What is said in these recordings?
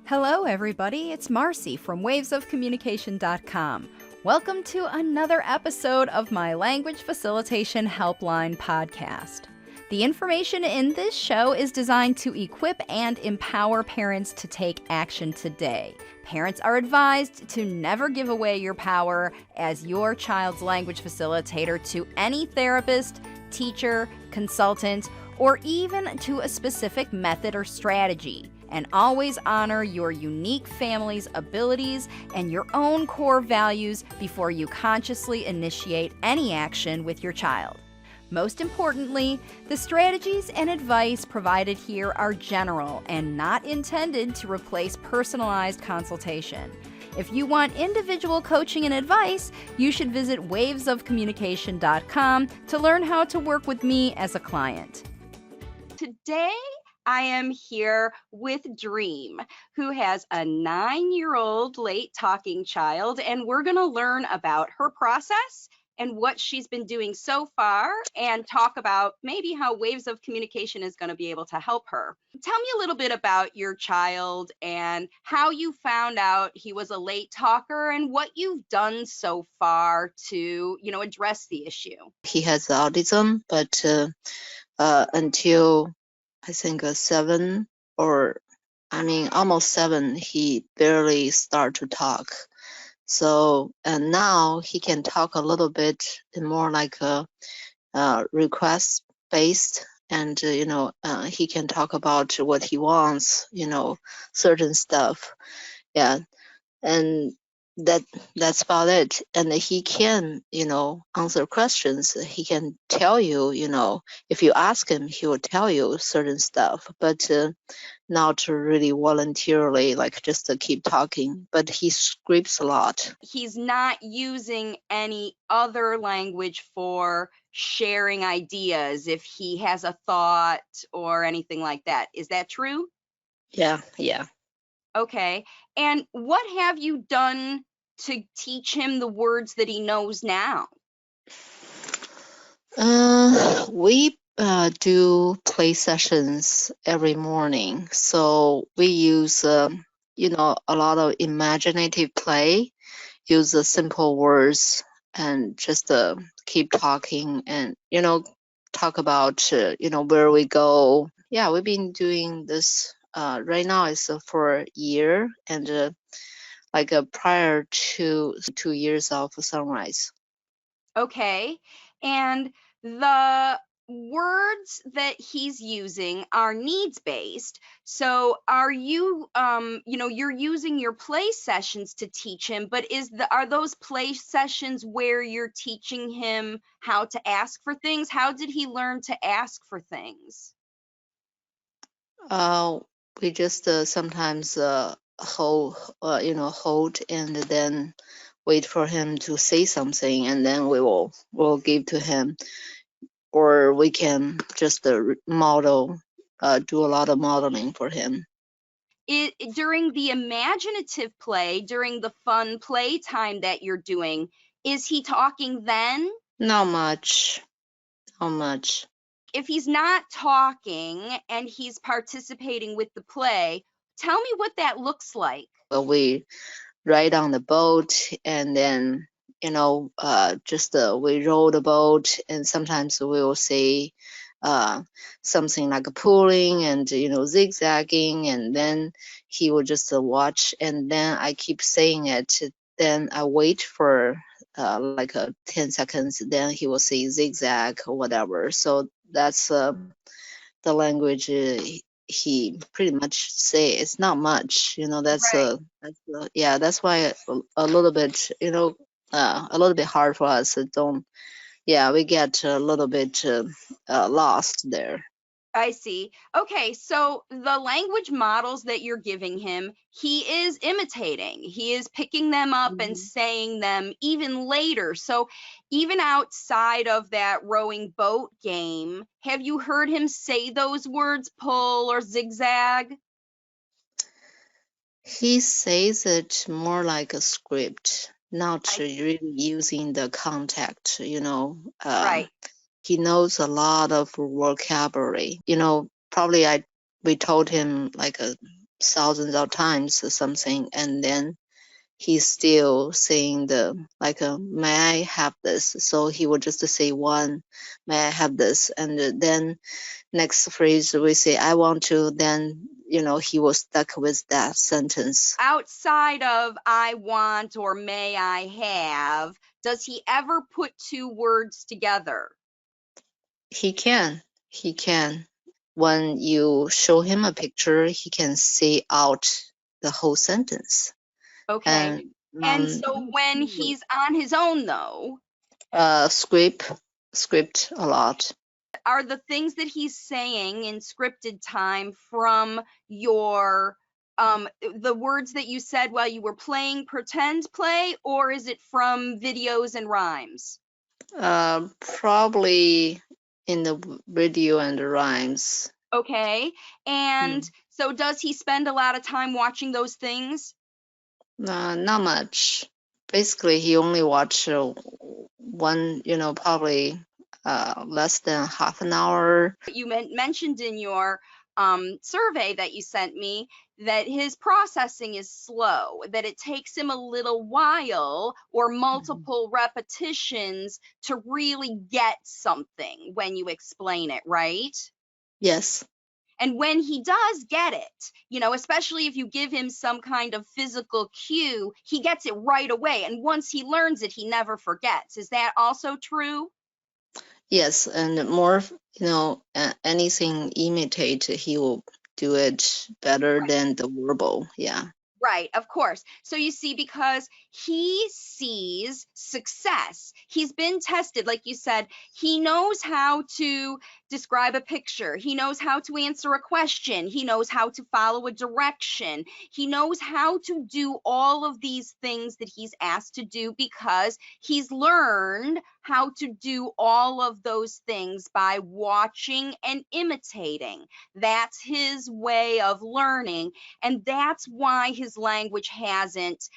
Hello, everybody. It's Marci from wavesofcommunication.com. Welcome to another episode of my Language Facilitation Helpline podcast. The information in this show is designed to equip and empower parents to take action today. Parents are advised to never give away your power as your child's language facilitator to any therapist, teacher, consultant, or even to a specific method or strategy. And always honor your unique family's abilities and your own core values before you consciously initiate any action with your child. Most importantly, the strategies and advice provided here are general and not intended to replace personalized consultation. If you want individual coaching and advice, you should visit wavesofcommunication.com to learn how to work with me as a client. Today, I am here with Dream, who has a 9-year-old late talking child, and we're going to learn about her process and what she's been doing so far and talk about maybe how Waves of Communication is going to be able to help her. Tell me a little bit about your child and how you found out he was a late talker and what you've done so far to, address the issue. He has autism, but until I think 7 or almost 7, he barely start to talk. So and now he can talk a little bit more like a request based, and he can talk about what he wants, certain stuff. Yeah, and that's about it. And he can answer questions. He can tell you, if you ask him, he will tell you certain stuff, but not really voluntarily, like just to keep talking. But he scripts a lot. He's not using any other language for sharing ideas if he has a thought or anything like that. Is that true? Yeah. Okay. And what have you done to teach him the words that he knows now? We do play sessions every morning. So we use, a lot of imaginative play, use the simple words and just keep talking and, talk about, where we go. Yeah, we've been doing this right now is for a year, and prior to 2 years of Sunrise. Okay. And the words that he's using are needs-based. So are you, you're using your play sessions to teach him, but are those play sessions where you're teaching him how to ask for things? How did he learn to ask for things? We just sometimes hold and then wait for him to say something, and then we'll give to him, or we can just model, do a lot of modeling for him. During the imaginative play, during the fun play time that you're doing, is he talking then? Not much. If he's not talking and he's participating with the play, tell me what that looks like. Well, we ride on the boat, and then just we row the boat, and sometimes we will say something like pulling and zigzagging, and then he will just watch, and then I keep saying it. Then I wait for 10 seconds, then he will say zigzag or whatever. So that's the language he pretty much say. It's not much, that's Right. that's why a little bit, a little bit hard for us. We get a little bit lost there. I see. Okay, so the language models that you're giving him, he is imitating. He is picking them up and saying them even later. So even outside of that rowing boat game, have you heard him say those words, pull or zigzag? He says it more like a script, not really using the contact, Right. He knows a lot of vocabulary. Probably we told him like thousands of times or something, and then he's still saying may I have this? So he would just say one, may I have this? And then next phrase we say, I want to, then, he was stuck with that sentence. Outside of I want or may I have, does he ever put two words together? He can. When you show him a picture, he can say out the whole sentence. Okay. And so when he's on his own, though, script a lot. are the things that he's saying in scripted time from your the words that you said while you were playing pretend play, or is it from videos and rhymes? Probably in the video and the rhymes. Okay. And so does he spend a lot of time watching those things? Not much. Basically, he only watched one, probably less than half an hour. You mentioned in your survey that you sent me that his processing is slow, that it takes him a little while or multiple repetitions to really get something when you explain it, right? Yes. And when he does get it, especially if you give him some kind of physical cue, he gets it right away. And once he learns it, he never forgets. Is that also true? Yes, and more, anything imitate, he will do it better than the verbal. Yeah. Right, of course. So you see, because he sees success, he's been tested, like you said, he knows how to describe a picture, he knows how to answer a question, he knows how to follow a direction, he knows how to do all of these things that he's asked to do because he's learned how to do all of those things by watching and imitating. That's his way of learning. And that's why his language hasn't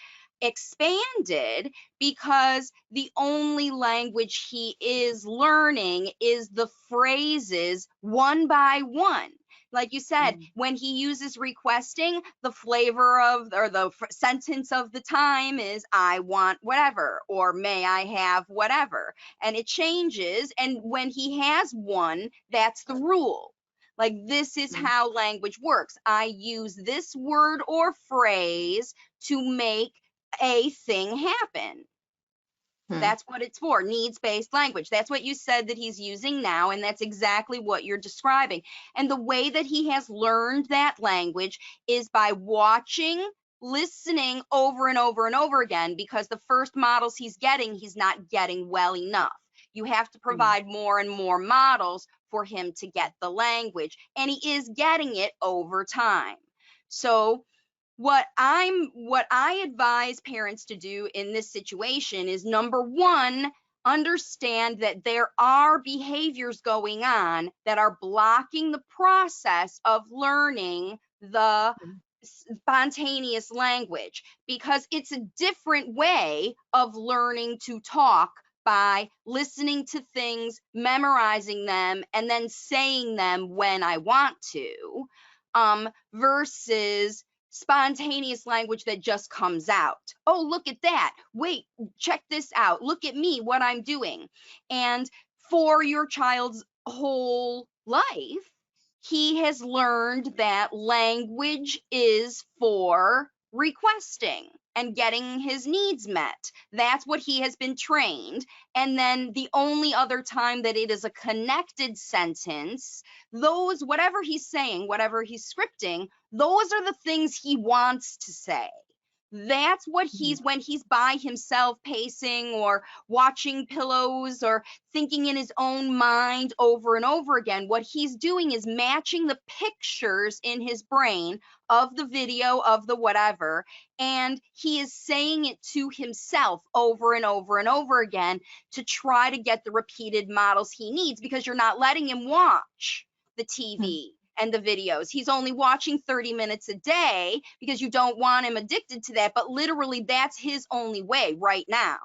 expanded, because the only language he is learning is the phrases one by one. Like you said, when he uses requesting, the flavor of or the sentence of the time is I want whatever or may I have whatever. And it changes. And when he has one, that's the rule. Like, this is how language works. I use this word or phrase to make a thing happen. That's what it's for, needs-based language. That's what you said that he's using now, and that's exactly what you're describing. And the way that he has learned that language is by watching, listening over and over and over again, because the first models he's not getting well enough. You have to provide more and more models for him to get the language, and he is getting it over time. So what I advise parents to do in this situation is, number one, understand that there are behaviors going on that are blocking the process of learning the spontaneous language, because it's a different way of learning to talk by listening to things, memorizing them, and then saying them when I want to, versus spontaneous language that just comes out. Oh, look at that. Wait, check this out. Look at me, what I'm doing. And for your child's whole life, he has learned that language is for requesting and getting his needs met. That's what he has been trained. And then the only other time that it is a connected sentence, those, whatever he's saying, whatever he's scripting, those are the things he wants to say. That's what when he's by himself pacing or watching pillows or thinking in his own mind over and over again, what he's doing is matching the pictures in his brain of the video, of the whatever, and he is saying it to himself over and over and over again to try to get the repeated models he needs, because you're not letting him watch the TV and the videos. He's only watching 30 minutes a day because you don't want him addicted to that, but literally that's his only way right now.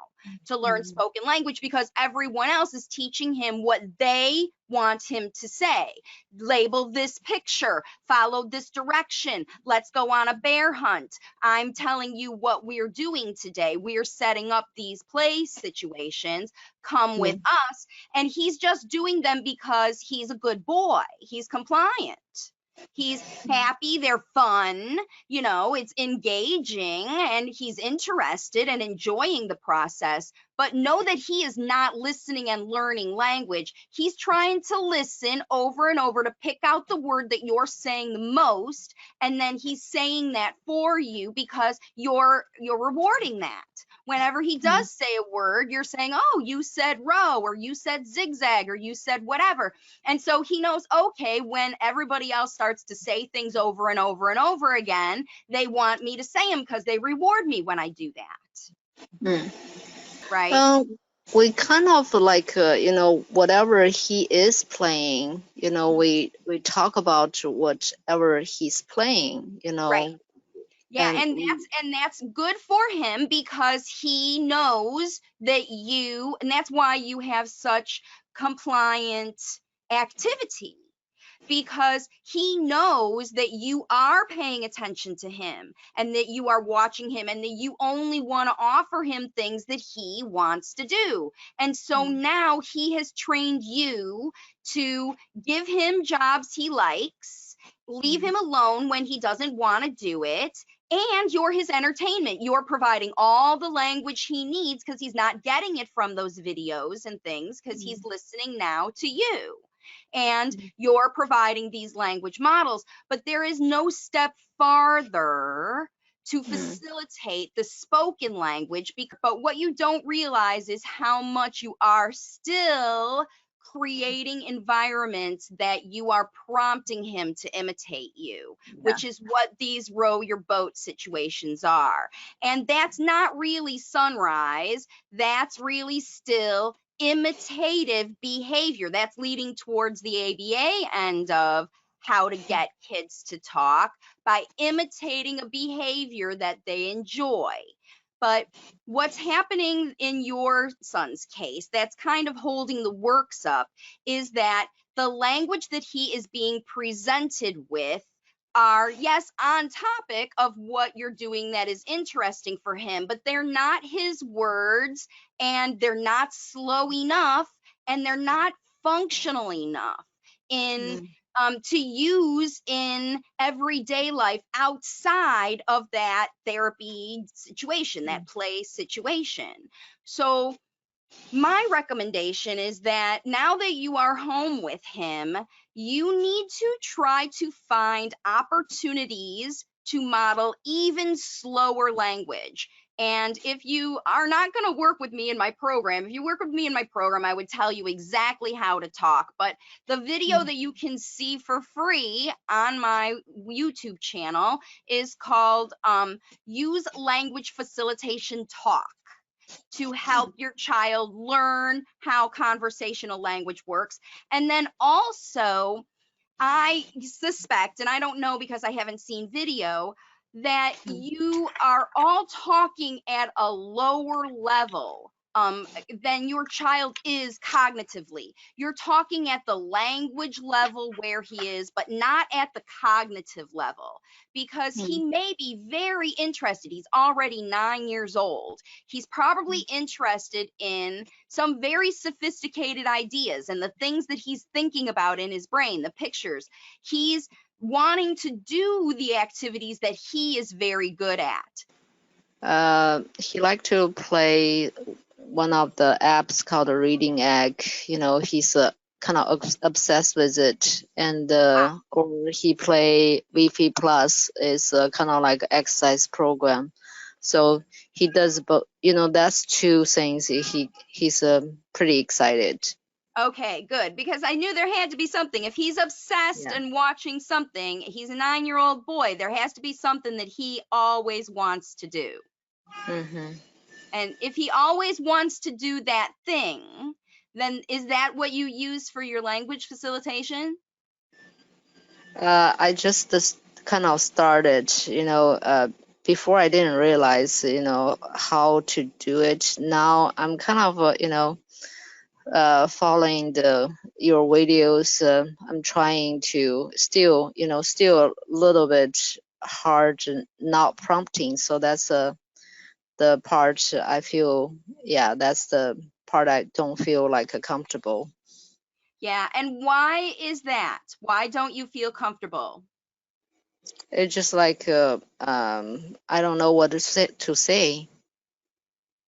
to learn spoken language, because everyone else is teaching him what they want him to say. Label this picture, follow this direction, let's go on a bear hunt. I'm telling you what we're doing today. We're setting up these play situations. Come with us. And he's just doing them because he's a good boy. He's compliant. He's happy, they're fun, you know, it's engaging, and he's interested and enjoying the process. But know that he is not listening and learning language. He's trying to listen over and over to pick out the word that you're saying the most, and then he's saying that for you because you're rewarding that. Whenever he does say a word, you're saying, oh, you said row, or you said zigzag, or you said whatever. And so he knows, okay, when everybody else starts to say things over and over and over again, they want me to say them because they reward me when I do that. Right? We kind of like, you know, whatever he is playing, you know, we talk about whatever he's playing, you know. Right. Yeah, and that's good for him, because he knows that and that's why you have such compliant activity, because he knows that you are paying attention to him and that you are watching him and that you only want to offer him things that he wants to do. And so now he has trained you to give him jobs he likes, leave him alone when he doesn't want to do it, and you're his entertainment. You're providing all the language he needs because he's not getting it from those videos and things, because he's listening now to you. And you're providing these language models. But there is no step farther to facilitate the spoken language. But what you don't realize is how much you are still creating environments that you are prompting him to imitate you, which is what these row your boat situations are. And that's not really sunrise. That's really still imitative behavior. That's leading towards the ABA end of how to get kids to talk, by imitating a behavior that they enjoy. But what's happening in your son's case that's kind of holding the works up is that the language that he is being presented with are, yes, on topic of what you're doing that is interesting for him, but they're not his words, and they're not slow enough, and they're not functional enough in to use in everyday life outside of that therapy situation, that play situation. So my recommendation is that now that you are home with him, you need to try to find opportunities to model even slower language. And if you are not going to work with me in my program, if you work with me in my program, I would tell you exactly how to talk. But the video that you can see for free on my YouTube channel is called Use Language Facilitation Talk to help your child learn how conversational language works. And then also, I suspect, and I don't know because I haven't seen video, that you are all talking at a lower level than your child is cognitively. You're talking at the language level where he is, but not at the cognitive level, because he may be very interested. He's already 9 years old. He's probably interested in some very sophisticated ideas and the things that he's thinking about in his brain, the pictures. He's wanting to do the activities that he is very good at. He liked to play one of the apps called a Reading Egg. You know, he's kind of obsessed with it. And or he play Wi-Fi Plus, is kind of like exercise program. So he does, but you know, that's two things. He's pretty excited. Okay, good, because I knew there had to be something. If he's obsessed and watching something, he's a 9-year-old boy, there has to be something that he always wants to do. And if he always wants to do that thing, then is that what you use for your language facilitation? I just kind of started, you know, before I didn't realize, how to do it. Now I'm kind of, following your videos. I'm trying to still a little bit hard, not prompting. So that's the part I feel, yeah, that's the part I don't feel like comfortable. Yeah, and why is that? Why don't you feel comfortable? It's just like I don't know what to say.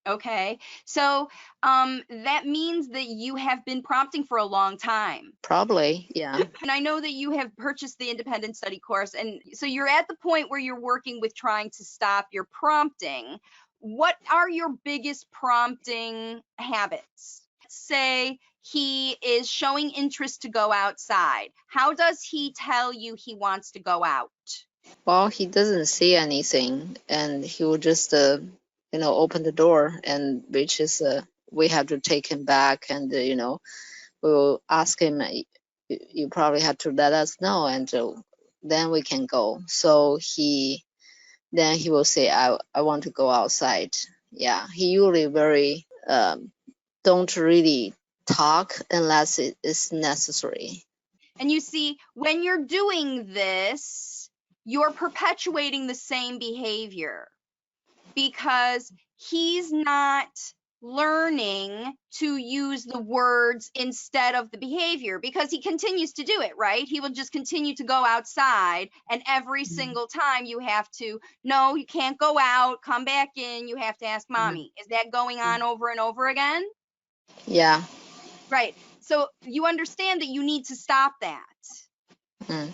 Okay, so that means that you have been prompting for a long time. Probably, yeah. And I know that you have purchased the independent study course, and so you're at the point where you're working with trying to stop your prompting. What are your biggest prompting habits? Say he is showing interest to go outside. How does he tell you he wants to go out? Well, he doesn't see anything, and he will just, open the door, and which is, we have to take him back, and we will ask him, you probably have to let us know, and then we can go. So then he will say, I want to go outside. Yeah, he usually very don't really talk unless it is necessary. And you see, when you're doing this, you're perpetuating the same behavior because he's not learning to use the words instead of the behavior because he continues to do it, right? He will just continue to go outside, and every single time you have to, no, you can't go out, come back in, you have to ask mommy. Is that going on over and over again? Yeah. Right. So you understand that you need to stop that. Mm.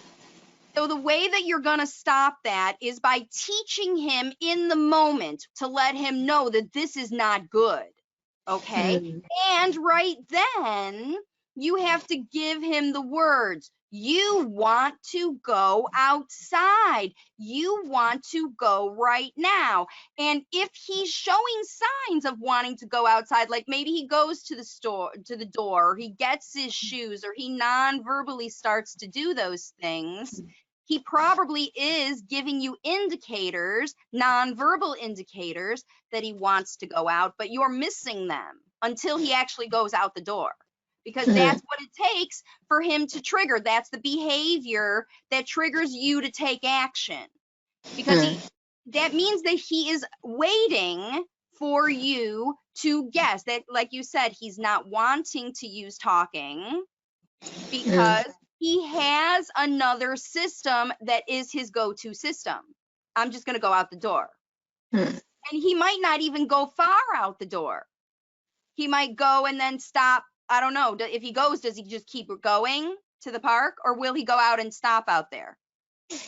So the way that you're going to stop that is by teaching him in the moment to let him know that this is not good. Okay. Mm. And right then, you have to give him the words. You want to go outside. You want to go right now. And if he's showing signs of wanting to go outside, like maybe he goes to the door, or he gets his shoes, or he non-verbally starts to do those things, he probably is giving you indicators, nonverbal indicators, that he wants to go out, but you're missing them until he actually goes out the door. Because that's what it takes for him to trigger. That's the behavior that triggers you to take action. Because that means that he is waiting for you to guess that, like you said, he's not wanting to use talking because he has another system that is his go-to system. I'm just going to go out the door. And he might not even go far out the door. He might go and then stop. I don't know. If he goes, does he just keep going to the park, or will he go out and stop out there?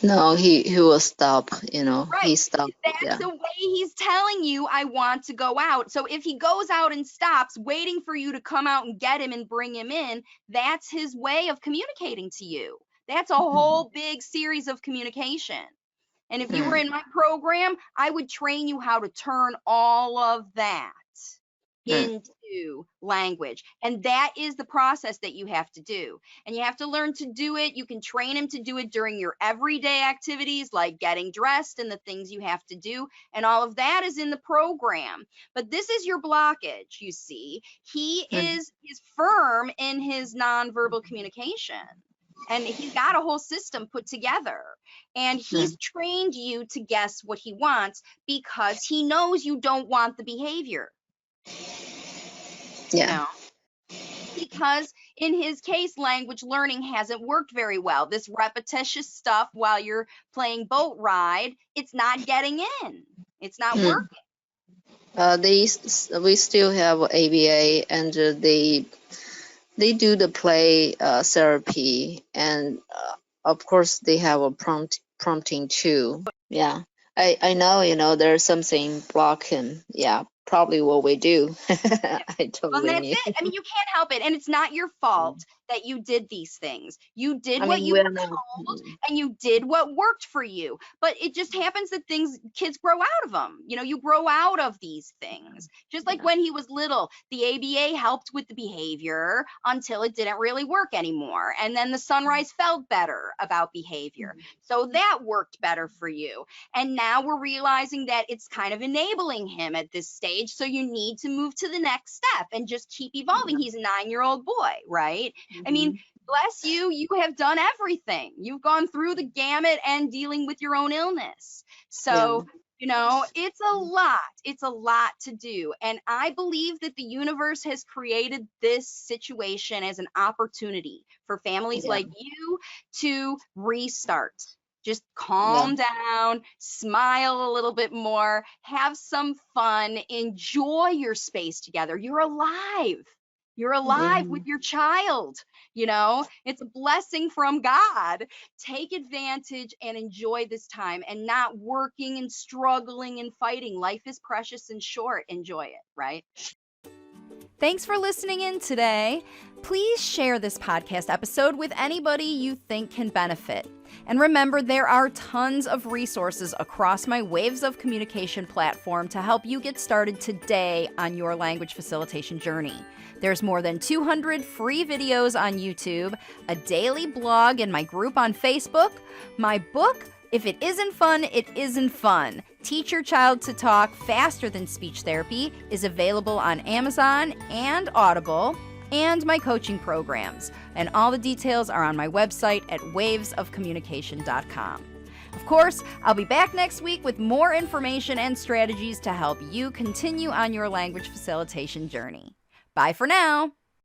No, he will stop, Right. he stopped. That's Yeah. the way he's telling you, I want to go out. So if he goes out and stops, waiting for you to come out and get him and bring him in, that's his way of communicating to you. That's a whole big series of communication. And if you were in my program, I would train you how to turn all of that into language. And that is the process that you have to do. And you have to learn to do it. You can train him to do it during your everyday activities, like getting dressed and the things you have to do. And all of that is in the program. But this is your blockage, you see. He is firm in his nonverbal communication. And he's got a whole system put together. And he's trained you to guess what he wants because he knows you don't want the behavior. Yeah. Because in his case, language learning hasn't worked very well. This repetitious stuff while you're playing boat ride, it's not getting in. It's not working. We still have ABA, and they do the play therapy, and of course they have a prompting too. Yeah, I know, there's something block him. Yeah, probably what we do. I totally Well, that's knew. it. I mean, you can't help it, and it's not your fault. that you did these things. You did I what mean, you we're were not. told, and you did what worked for you. But it just happens that kids grow out of them. You grow out of these things. Just like Yeah. when he was little, the ABA helped with the behavior until it didn't really work anymore. And then the sunrise felt better about behavior. So that worked better for you. And now we're realizing that it's kind of enabling him at this stage. So you need to move to the next step and just keep evolving. He's a 9-year-old boy, right? I mean, bless you, you have done everything. You've gone through the gamut and dealing with your own illness. So, it's a lot. It's a lot to do. And I believe that the universe has created this situation as an opportunity for families like you to restart. Just calm down, smile a little bit more, have some fun, enjoy your space together. You're alive. You're alive with your child. It's a blessing from God. Take advantage and enjoy this time, and not working and struggling and fighting. Life is precious and short. Enjoy it, right? Thanks for listening in today. Please share this podcast episode with anybody you think can benefit. And remember, there are tons of resources across my Waves of Communication platform to help you get started today on your language facilitation journey. There's more than 200 free videos on YouTube, a daily blog in my group on Facebook, my book, If It Isn't Fun, It Isn't Fun. Teach Your Child to Talk Faster Than Speech Therapy is available on Amazon and Audible, and my coaching programs. And all the details are on my website at wavesofcommunication.com. Of course, I'll be back next week with more information and strategies to help you continue on your language facilitation journey. Bye for now.